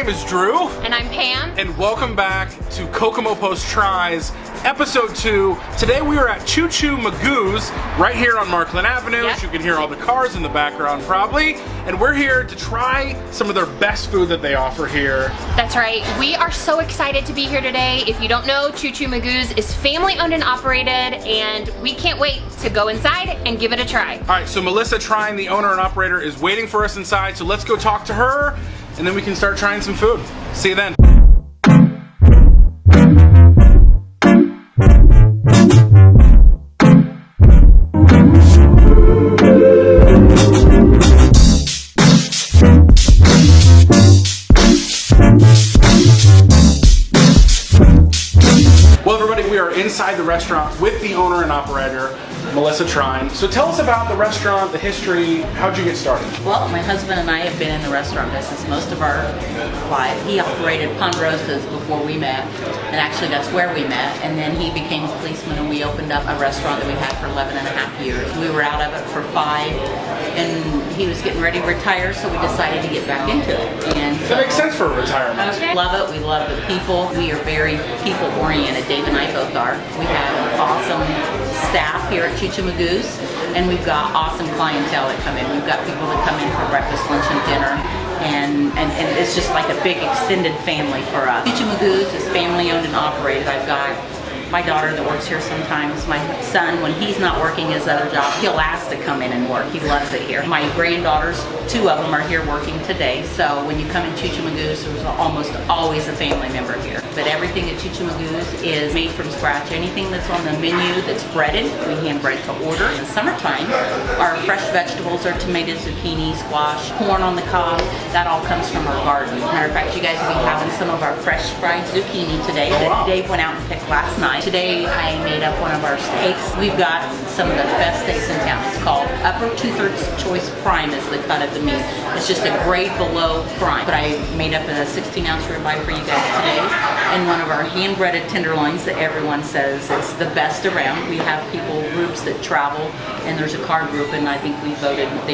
name is Drew. And I'm Pam. And welcome back to Kokomo Post Tries, Episode 2. Today we are at Choo Choo McGoo's, right here on Markland Avenue. Yep. You can hear all the cars in the background probably. And we're here to try some of their best food that they offer here. That's right. We are so excited to be here today. If you don't know, Choo Choo McGoo's is family owned and operated, and we can't wait to go inside and give it a try. All right, so Melissa Trine, the owner and operator, is waiting for us inside. So let's go talk to her, and then we can start trying some food. See you then. Well, everybody, we are inside the restaurant with the owner and operator, Melissa Trine. So tell us about the restaurant, the history. How'd you get started? Well, my husband and I have been in the restaurant business most of our life. He operated Ponderosas before we met, and actually that's where we met. And then he became a policeman, and we opened up a restaurant that we had for 11 and a half years. We were out of it for 5, and he was getting ready to retire, so we decided to get back into it. And That makes sense for a retirement. we love it. We love the people. We are very people-oriented. Dave and I both are. We have an awesome staff here at Choo Choo McGoo's, and we've got awesome clientele that come in. We've got people that come in for breakfast, lunch, and dinner, and it's just like a big extended family for us. Choo Choo McGoo's is family-owned and operated. I've got my daughter that works here sometimes. My son, when he's not working his other job, he'll ask to come in and work. He loves it here. My granddaughters, 2 of them are here working today. So when you come in Choo Choo McGoo's, there's almost always a family member here. But everything at Choo Choo McGoo's is made from scratch. Anything that's on the menu that's breaded, we hand bread to order. In the summertime, our fresh vegetables are tomatoes, zucchini, squash, corn on the cob. That all comes from our garden. Matter of fact, you guys will be having some of our fresh fried zucchini today that Dave went out and picked last night. Today I made up one of our steaks. We've got some of the best steaks in town. It's called Upper 2/3 Choice Prime is the cut of the meat. It's just a grade below prime. But I made up a 16-ounce ribeye for you guys today, and one of our hand-breaded tenderloins that everyone says it's the best around. We have groups that travel, and there's a car group, and I think they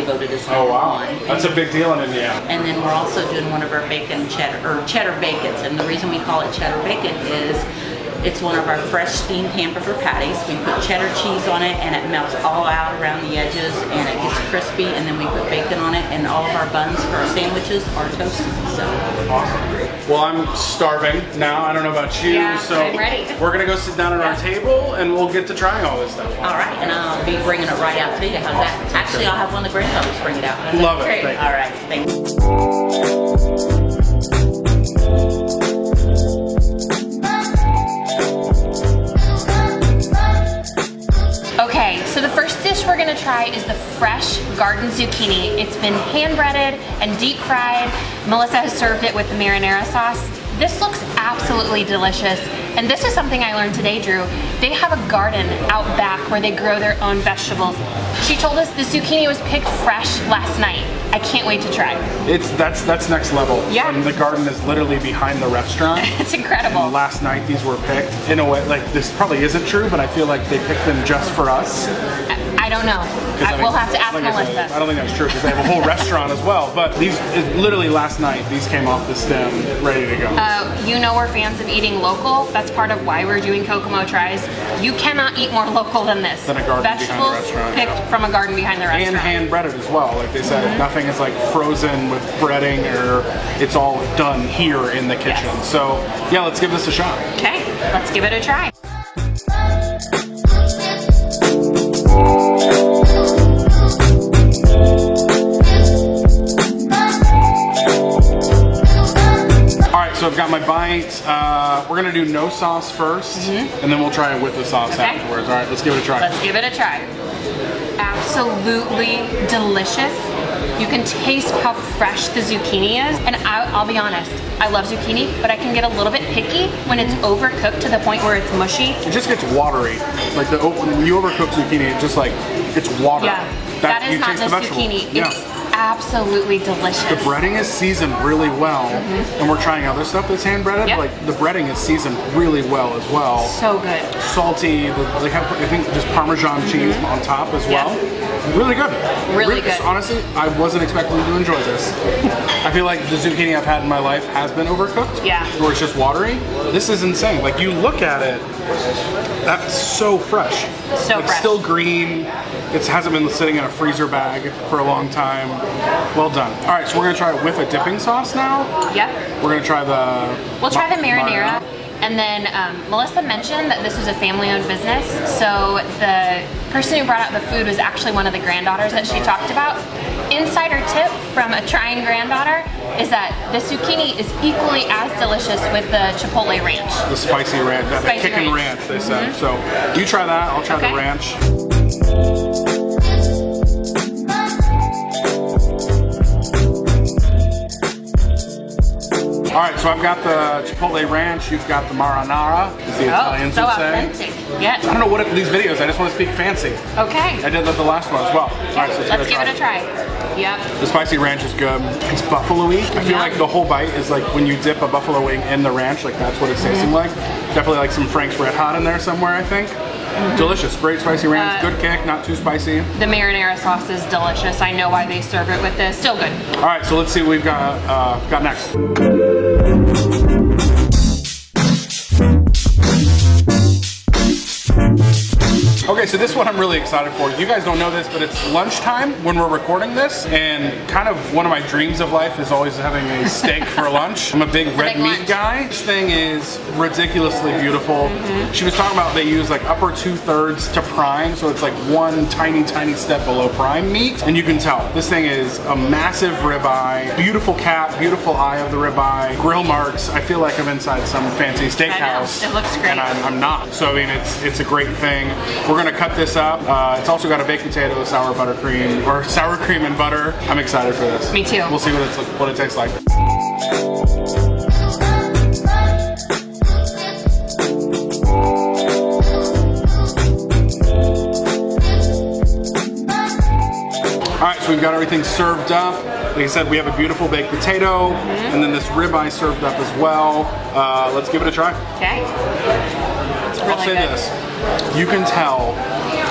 voted as number one. That's a big deal in Indiana. And then we're also doing one of our cheddar bacons, and the reason we call it cheddar bacon is it's one of our fresh steamed hamburger patties. We put cheddar cheese on it, and it melts all out around the edges, and it gets crispy, and then we put bacon on it, and all of our buns for our sandwiches are toasted. So awesome. Well, I'm starving now. I don't know about you, Yeah, so I'm ready. we're gonna go sit down at our table, and we'll get to trying all this stuff. all right, and I'll be bringing it right out to you. How's that? Actually, I'll have one of the granddaughters bring it out. Love it. Great. Thank you. All right, thanks. Okay, so the first dish we're gonna try is the fresh garden zucchini. It's been hand-breaded and deep fried. Melissa has served it with the marinara sauce. This looks absolutely delicious. And this is something I learned today, Drew. They have a garden out back where they grow their own vegetables. She told us the zucchini was picked fresh last night. I can't wait to try. That's next level. Yeah. And the garden is literally behind the restaurant. It's incredible. And last night these were picked. In a way, like this probably isn't true, but I feel like they picked them just for us. I don't know. We'll have to ask like I Melissa. said, I don't think that's true because they have a whole restaurant as well. But literally last night, these came off the stem, ready to go. You know we're fans of eating local. That's part of why we're doing Kokomo Tries. You cannot eat more local than this. Than a garden behind the Vegetables restaurant. picked from a garden behind the restaurant. And hand breaded as well. Like they said, nothing is like frozen with breading, or it's all done here in the kitchen. Yes. So yeah, let's give this a shot. Okay, let's give it a try. So I've got my bite. We're gonna do no sauce first, and then we'll try it with the sauce afterwards. All right, let's give it a try. Let's give it a try. Absolutely delicious. You can taste how fresh the zucchini is. And I'll be honest, I love zucchini, but I can get a little bit picky when it's overcooked to the point where it's mushy. It just gets watery. Like when you overcook zucchini, it just like it's water. Yeah, that is not the zucchini. Yeah. It's absolutely delicious. The breading is seasoned really well, and we're trying other stuff that's hand breaded. Yep. Like the breading is seasoned really well as well. So good. Salty. They have, I think, just Parmesan cheese on top as well. Really good. Really good. Honestly, I wasn't expecting to enjoy this. I feel like the zucchini I've had in my life has been overcooked. Yeah. Or it's just watery. This is insane. Like you look at it, that's so fresh. So fresh. Still green. It hasn't been sitting in a freezer bag for a long time. Well done. All right, so we're gonna try it with a dipping sauce now. Yep. We're gonna try We'll try the marinara. And then Melissa mentioned that this was a family-owned business, so the person who brought out the food was actually one of the granddaughters that she talked about. Insider tip from a trying granddaughter is that the zucchini is equally as delicious with the chipotle ranch. The spicy ranch, the kickin' ranch, they said. So you try that, I'll try the ranch. All right, so I've got the chipotle ranch. You've got the marinara, as the Italians so would say. authentic. Yes. I don't know what these videos. I just want to speak fancy. Okay. I did that the last one as well. All right, so let's give it a try. Yep. The spicy ranch is good. It's buffalo-y. I feel like the whole bite is like when you dip a buffalo wing in the ranch, like that's what it's tasting like. Definitely like some Frank's Red Hot in there somewhere, I think. Delicious, great spicy ranch, good kick, not too spicy. The marinara sauce is delicious. I know why they serve it with this. Still good. All right, so let's see what we've got next. Okay, so this one I'm really excited for. You guys don't know this, but it's lunchtime when we're recording this, and kind of one of my dreams of life is always having a steak for lunch. I'm a big red meat guy. This thing is ridiculously beautiful. She was talking about they use like upper 2/3 to prime, so it's like one tiny step below prime meat, and you can tell this thing is a massive ribeye, beautiful cap, beautiful eye of the ribeye, grill marks. I feel like I'm inside some fancy steakhouse. It looks great. And I'm not. So I mean, it's a great thing. We're gonna cut this up. It's also got a baked potato, sour cream and butter. I'm excited for this. Me too. We'll see what it tastes like. All right, so we've got everything served up. Like I said, we have a beautiful baked potato, and then this ribeye served up as well. Let's give it a try. Okay. It's really I'll say good. this. You can tell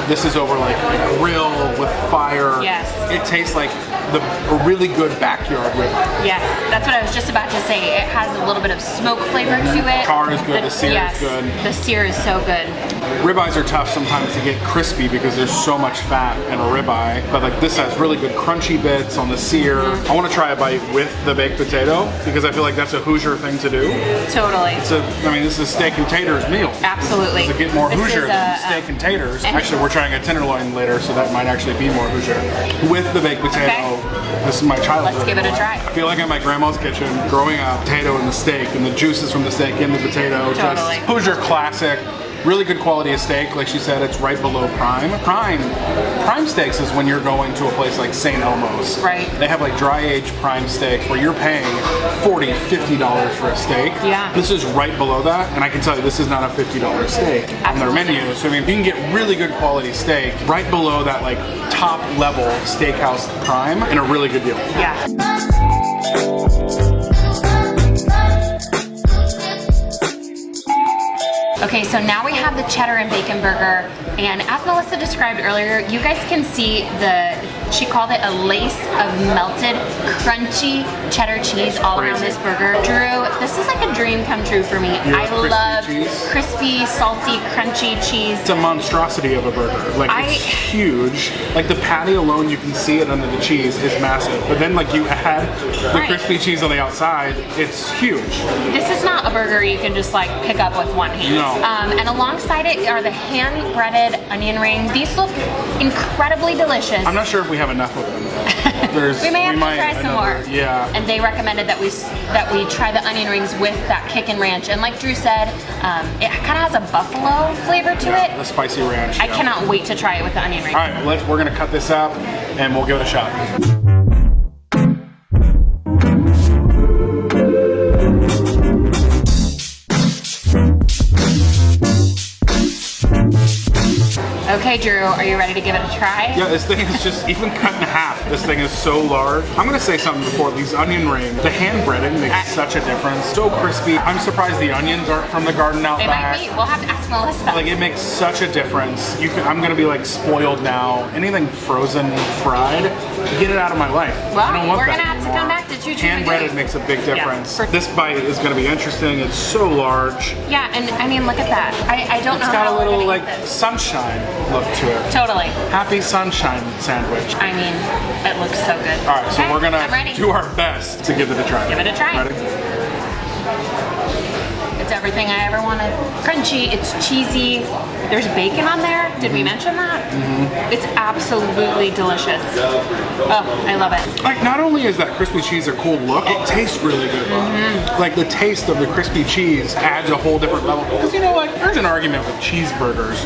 this is over like a grill with fire. Yes. It tastes like a really good backyard ribeye. Yes, that's what I was just about to say. It has a little bit of smoke flavor to it. Char is good, the sear is good. The sear is so good. Ribeyes are tough sometimes to get crispy because there's so much fat in a ribeye, but like this has really good crunchy bits on the sear. I want to try a bite with the baked potato because I feel like that's a Hoosier thing to do. Totally. This is a steak and taters meal. Absolutely. To get more Hoosier than steak and taters. Actually, we're trying a tenderloin later, so that might actually be more Hoosier. With the baked potato, this is my childhood. Let's give it a try. I feel like I'm at my grandma's kitchen, growing up, potato and the steak, and the juices from the steak in the potato. Totally. Just Hoosier classic. Really good quality of steak. Like she said, it's right below prime. Prime steaks is when you're going to a place like St. Elmo's. Right. They have like dry aged prime steaks where you're paying $40, $50 for a steak. Yeah. This is right below that, and I can tell you this is not a $50 steak on their menu. So I mean, you can get really good quality steak right below that like top level steakhouse prime in a really good deal. Yeah. Okay, so now we have the cheddar and bacon burger, and as Melissa described earlier, you guys can see she called it a lace of melted, crunchy cheddar cheese all around this burger. Drew, this is like a dream come true for me. I love crispy, salty, crunchy cheese. It's a monstrosity of a burger. Like it's huge. Like the patty alone, you can see it under the cheese, is massive. But then like you add the crispy cheese on the outside, it's huge. This is not a burger you can just like pick up with one hand. No. And alongside it are the hand-breaded onion rings. These look incredibly delicious. I'm not sure if we have enough of them. We may have to try some more. Yeah. And they recommended that we try the onion rings with that kickin' ranch. And like Drew said, it kind of has a buffalo flavor to it. The spicy ranch. I cannot wait to try it with the onion rings. All right, we're gonna cut this up and we'll give it a shot. Okay, Okay, Drew, are you ready to give it a try? Yeah, this thing is just even cut in half. This thing is so large. I'm gonna say something before these onion rings. The hand breading makes such a difference. So crispy. I'm surprised the onions aren't from the garden out They back. might be. We'll have to ask Melissa. Like it makes such a difference. I'm gonna be like spoiled now. Anything frozen, fried, get it out of my life. Well, I don't want we're that gonna have to anymore. come back to Choo Choo Hand McGoo. breaded makes a big difference. Yeah. This bite is gonna be interesting. It's so large. Yeah, and I mean, look at that. I don't It's know got how a we're little gonna like eat this. sunshine look to it. Totally. Happy sunshine sandwich. I mean, it looks so good. All right, so Okay, we're gonna I'm ready. do our best to give it a try. Give it a try. Ready? It's everything I ever wanted. Crunchy, it's cheesy. There's bacon on there. Did we mention that? It's absolutely delicious. Oh, I love it. Like, not only is that crispy cheese a cool look, it tastes really good. Like, the taste of the crispy cheese adds a whole different level. Because, you know, like, there's an argument with cheeseburgers.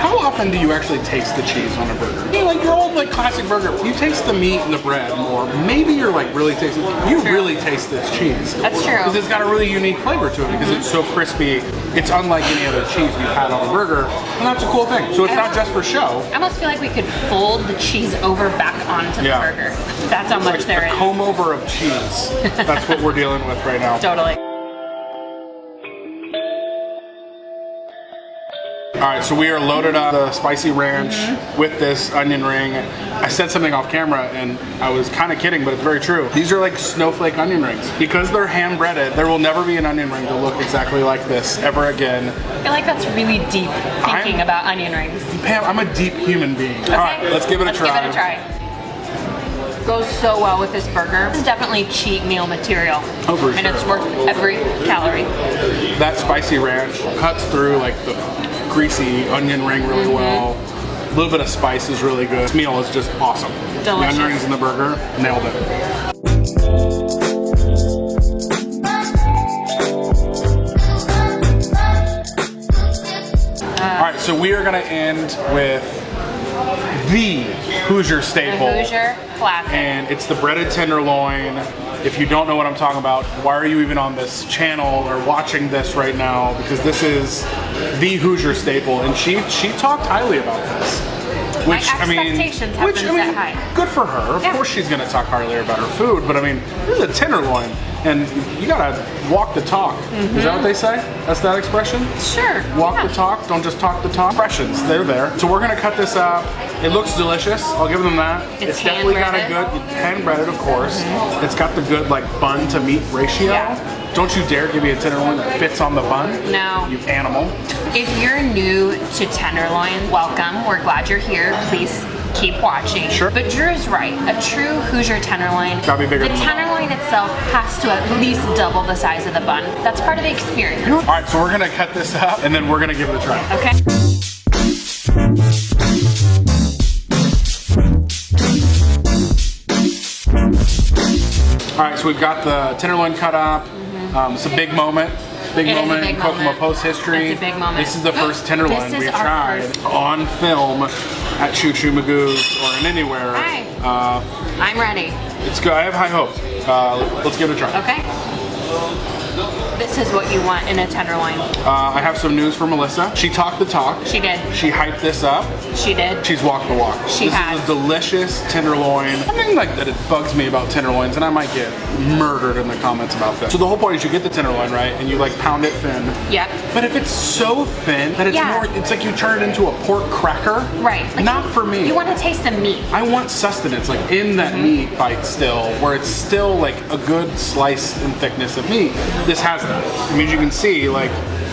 How often do you actually taste the cheese on a burger? You know, like, your old, like, classic burger, you taste the meat and the bread more. Maybe you're, like, really tasting, you really taste this cheese. That's true. Because it's got a really unique flavor to it because it's so crispy. It's unlike any other cheese you've had on a burger, and that's a cool thing. So it's not just for show. I almost feel like we could fold the cheese over back onto the burger. That's how much there a is. comb over of cheese. That's what we're dealing with right now. Totally. All right, so we are loaded up the spicy ranch with this onion ring. I said something off camera and I was kind of kidding, but it's very true. These are like snowflake onion rings. Because they're hand breaded, there will never be an onion ring to look exactly like this ever again. I feel like that's really deep thinking about onion rings. Pam, I'm a deep human being. Okay. All right, let's give it a try. Let's give it a try. Goes so well with this burger. It's definitely cheat meal material. Oh, for And sure. it's worth every calorie. That spicy ranch cuts through like the greasy onion ring really well. A little bit of spice is really good. This meal is just awesome. Delicious. The onion rings in the burger, nailed it. All right, so we are gonna end with the Hoosier The staple. Hoosier classic. And it's the breaded tenderloin. If you don't know what I'm talking about, why are you even on this channel or watching this right now? Because this is the Hoosier staple, and she talked highly about this. My expectations have been set high. Good for her. Of Yeah. course she's gonna talk highly about her food, but I mean, this is a tenderloin, and you gotta walk the talk. Is that what they say? That's that expression? Sure. Walk yeah. the talk, don't just talk the talk. Expressions, they're there. So we're gonna cut this up. It looks delicious, I'll give them that. It's definitely got a hand-breaded. good, hand-breaded of course. It's got the good like bun to meat ratio. Yeah. Don't you dare give me a tenderloin that fits on the bun. No. You animal. If you're new to Tenderloin, welcome. We're glad you're here. Please keep watching. Sure. But Drew is right. A true Hoosier tenderloin. Gotta be bigger The than the bun. tenderloin itself has to at least double the size of the bun. That's part of the experience. All right, so we're gonna cut this up and then we're gonna give it a try. Okay. All right, so we've got the tenderloin cut up. It's a big moment. Big It is a moment big in Kokomo moment. Post history. It's a big moment. This is the first tenderloin This is we've our tried first. on film at Choo Choo McGoo's or in anywhere. Hi. I'm ready. It's good. I have high hopes. Let's give it a try. Okay. This is what you want in a tenderloin. I have some news for Melissa. She talked the talk. She did. She hyped this up. She did. She's walked the walk. She this has. is a delicious tenderloin. Something like that it bugs me about tenderloins, and I might get murdered in the comments about this. So the whole point is you get the tenderloin, right, and you like pound it thin. Yep. But if it's so thin that it's Yeah. more, it's like you turn it into a pork cracker. Right. Like Not for me. You want to taste the meat. I want sustenance, like in that meat bite still, where it's still like a good slice and thickness of meat. This has that. I mean, you can see, like,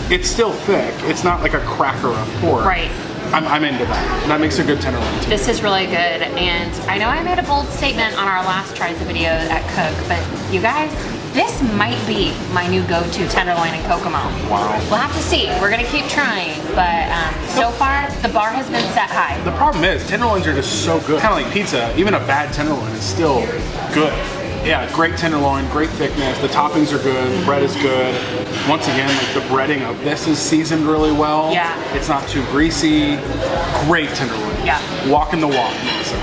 it's still thick. It's not like a cracker of pork. Right. I'm into that. That makes a good tenderloin too. This is really good, and I know I made a bold statement on our last Tries the Video at Cook, but you guys, this might be my new go-to tenderloin in Kokomo. Wow. We'll have to see. We're gonna keep trying, but so far the bar has been set high. The problem is, tenderloins are just so good. Kind of like pizza. Even a bad tenderloin is still good. Yeah, great tenderloin, great thickness. The toppings are good. The bread is good. Once again, like the breading of this is seasoned really well. Yeah. It's not too greasy. Great tenderloin. Yeah. Walking the walk, Melissa.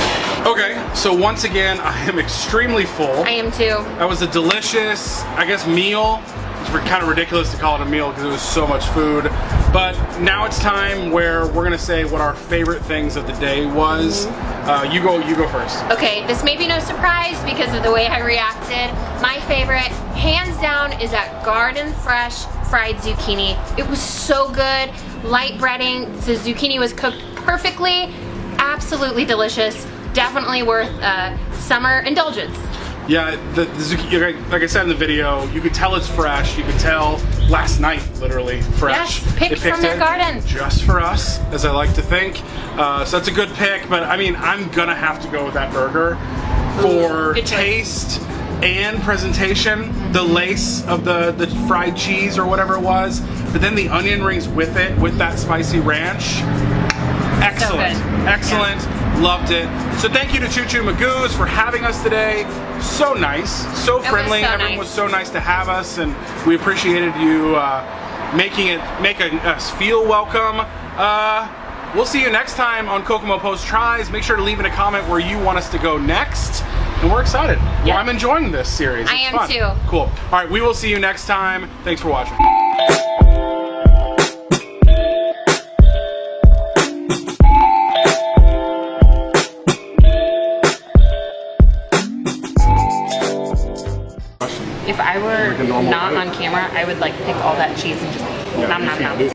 Okay, so once again, I am extremely full. I am too. That was a delicious, I guess, meal. It's kind of ridiculous to call it a meal because it was so much food. But now it's time where we're gonna say what our favorite things of the day was. You go first. Okay, this may be no surprise because of the way I reacted. My favorite, hands down, is that garden fresh fried zucchini. It was so good, light breading. The zucchini was cooked perfectly, absolutely delicious. Definitely worth summer indulgence. Yeah, the zucchini, like I said in the video, you could tell it's fresh. You could tell last night, literally fresh. Yes, picked from their garden. Just for us, as I like to think. So that's a good pick, but I mean, I'm gonna have to go with that burger for taste and presentation. The lace of the fried cheese or whatever it was, but then the onion rings with it, with that spicy ranch. Excellent, excellent. Yeah. Loved it. So thank you to Choo Choo McGoos for having us today. So nice, so friendly. Everyone was so nice to have us, and we appreciated you making us feel welcome. We'll see you next time on Kokomo Post Tries. Make sure to leave in a comment where you want us to go next. And we're excited. Yep. Well, I'm enjoying this series. I am too. Cool. All right, we will see you next time. Thanks for watching. If I were not on camera, I would like pick all that cheese and just nom nom nom.